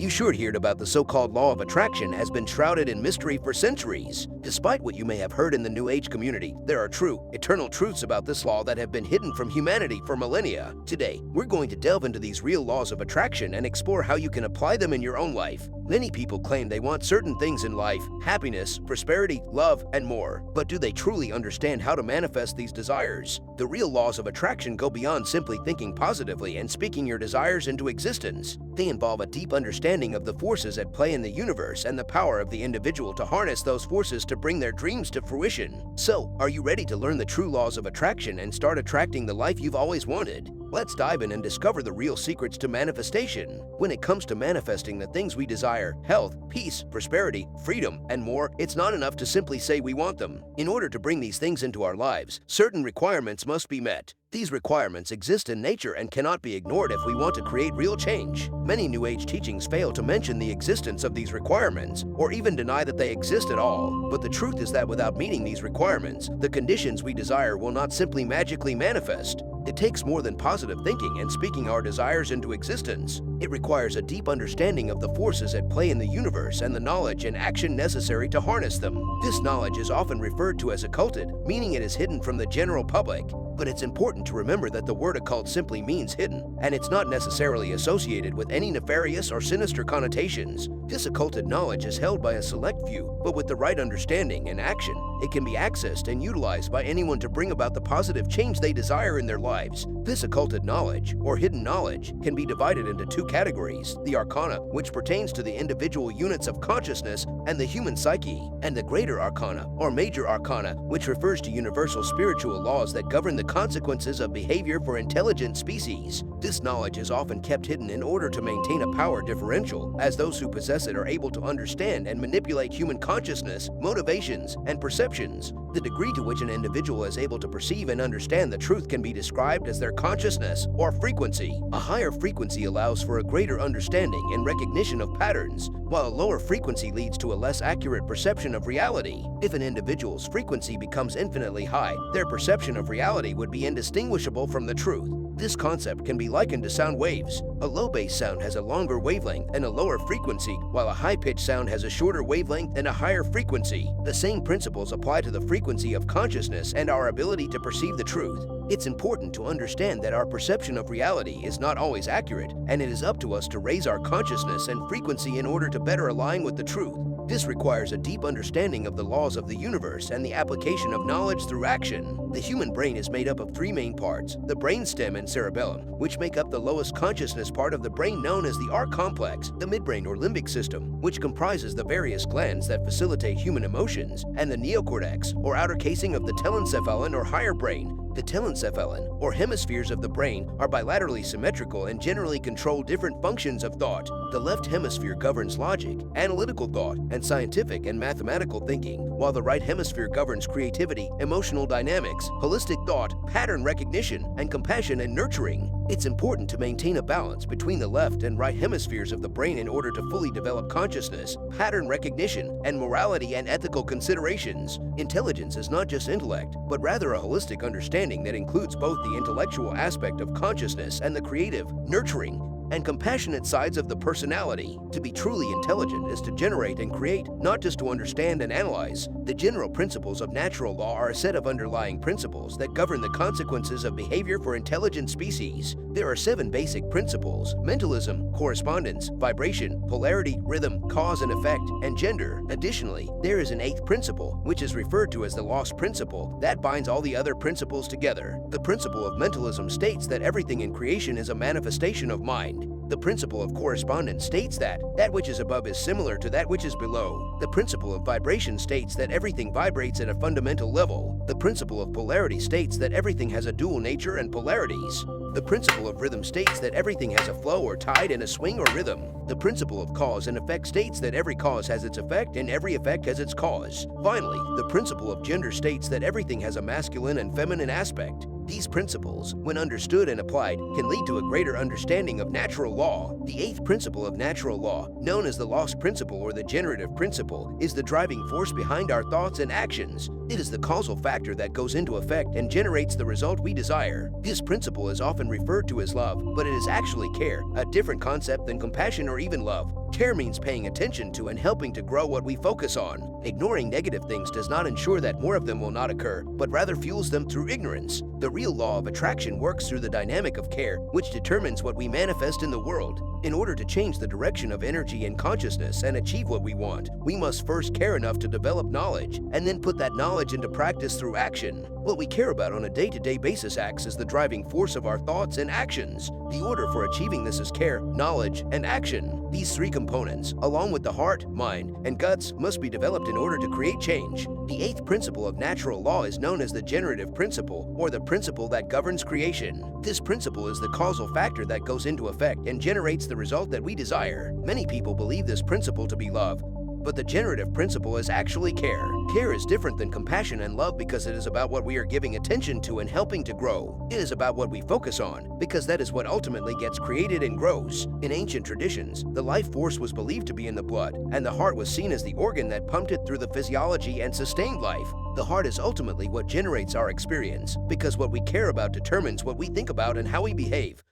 You sure heard about the so-called law of attraction has been shrouded in mystery for centuries. Despite what you may have heard in the New Age community, there are true, eternal truths about this law that have been hidden from humanity for millennia. Today, we're going to delve into these real laws of attraction and explore how you can apply them in your own life. Many people claim they want certain things in life: happiness, prosperity, love, and more. But do they truly understand how to manifest these desires? The real laws of attraction go beyond simply thinking positively and speaking your desires into existence. They involve a deep understanding of the forces at play in the universe and the power of the individual to harness those forces to bring their dreams to fruition. So, are you ready to learn the true laws of attraction and start attracting the life you've always wanted? Let's dive in and discover the real secrets to manifestation. When it comes to manifesting the things we desire, health, peace, prosperity, freedom, and more, it's not enough to simply say we want them. In order to bring these things into our lives, certain requirements must be met. These requirements exist in nature and cannot be ignored if we want to create real change. Many New Age teachings fail to mention the existence of these requirements, or even deny that they exist at all. But the truth is that without meeting these requirements, the conditions we desire will not simply magically manifest. It takes more than positive thinking and speaking our desires into existence. It requires a deep understanding of the forces at play in the universe and the knowledge and action necessary to harness them. This knowledge is often referred to as occulted, meaning it is hidden from the general public. But it's important to remember that the word occult simply means hidden, and it's not necessarily associated with any nefarious or sinister connotations. This occulted knowledge is held by a select few, but with the right understanding and action, it can be accessed and utilized by anyone to bring about the positive change they desire in their lives. This occulted knowledge, or hidden knowledge, can be divided into two categories: the arcana, which pertains to the individual units of consciousness and the human psyche, and the greater arcana, or major arcana, which refers to universal spiritual laws that govern the consequences of behavior for intelligent species. This knowledge is often kept hidden in order to maintain a power differential, as those who possess it are able to understand and manipulate human consciousness, motivations, and perceptions. The degree to which an individual is able to perceive and understand the truth can be described as their consciousness or frequency. A higher frequency allows for a greater understanding and recognition of patterns, while a lower frequency leads to a less accurate perception of reality. If an individual's frequency becomes infinitely high, their perception of reality would be indistinguishable from the truth. This concept can be likened to sound waves. A low-bass sound has a longer wavelength and a lower frequency, while a high-pitched sound has a shorter wavelength and a higher frequency. The same principles apply to the frequency of consciousness and our ability to perceive the truth. It's important to understand that our perception of reality is not always accurate, and it is up to us to raise our consciousness and frequency in order to better align with the truth. This requires a deep understanding of the laws of the universe and the application of knowledge through action. The human brain is made up of three main parts: the brainstem and cerebellum, which make up the lowest consciousness part of the brain known as the arc complex, the midbrain or limbic system, which comprises the various glands that facilitate human emotions, and the neocortex, or outer casing of the telencephalon or higher brain. The telencephalon, or hemispheres of the brain, are bilaterally symmetrical and generally control different functions of thought. The left hemisphere governs logic, analytical thought, and scientific and mathematical thinking, while the right hemisphere governs creativity, emotional dynamics, holistic thought, pattern recognition, and compassion and nurturing. It's important to maintain a balance between the left and right hemispheres of the brain in order to fully develop consciousness, pattern recognition, and morality and ethical considerations. Intelligence is not just intellect, but rather a holistic understanding that includes both the intellectual aspect of consciousness and the creative, nurturing, and compassionate sides of the personality. To be truly intelligent is to generate and create, not just to understand and analyze. The general principles of natural law are a set of underlying principles that govern the consequences of behavior for intelligent species. There are 7 basic principles: mentalism, correspondence, vibration, polarity, rhythm, cause and effect, and gender. Additionally, there is an 8th principle, which is referred to as the lost principle, that binds all the other principles together. The principle of mentalism states that everything in creation is a manifestation of mind. The principle of correspondence states that which is above is similar to that which is below. The principle of vibration states that everything vibrates at a fundamental level. The principle of polarity states that everything has a dual nature and polarities. The principle of rhythm states that everything has a flow or tide and a swing or rhythm. The principle of cause and effect states that every cause has its effect and every effect has its cause. Finally, the principle of gender states that everything has a masculine and feminine aspect. These principles, when understood and applied, can lead to a greater understanding of natural law. The 8th principle of natural law, known as the lost principle or the generative principle, is the driving force behind our thoughts and actions. It is the causal factor that goes into effect and generates the result we desire. This principle is often referred to as love, but it is actually care, a different concept than compassion or even love. Care means paying attention to and helping to grow what we focus on. Ignoring negative things does not ensure that more of them will not occur, but rather fuels them through ignorance. The real law of attraction works through the dynamic of care, which determines what we manifest in the world. In order to change the direction of energy and consciousness and achieve what we want, we must first care enough to develop knowledge, and then put that knowledge into practice through action. What we care about on a day-to-day basis acts as the driving force of our thoughts and actions. The order for achieving this is care, knowledge, and action. These three components, along with the heart, mind, and guts, must be developed in order to create change. The eighth principle of natural law is known as the generative principle, or the principle that governs creation. This principle is the causal factor that goes into effect and generates the result that we desire. Many people believe this principle to be love, but the generative principle is actually care. Care is different than compassion and love because it is about what we are giving attention to and helping to grow. It is about what we focus on, because that is what ultimately gets created and grows. In ancient traditions, the life force was believed to be in the blood, and the heart was seen as the organ that pumped it through the physiology and sustained life. The heart is ultimately what generates our experience, because what we care about determines what we think about and how we behave.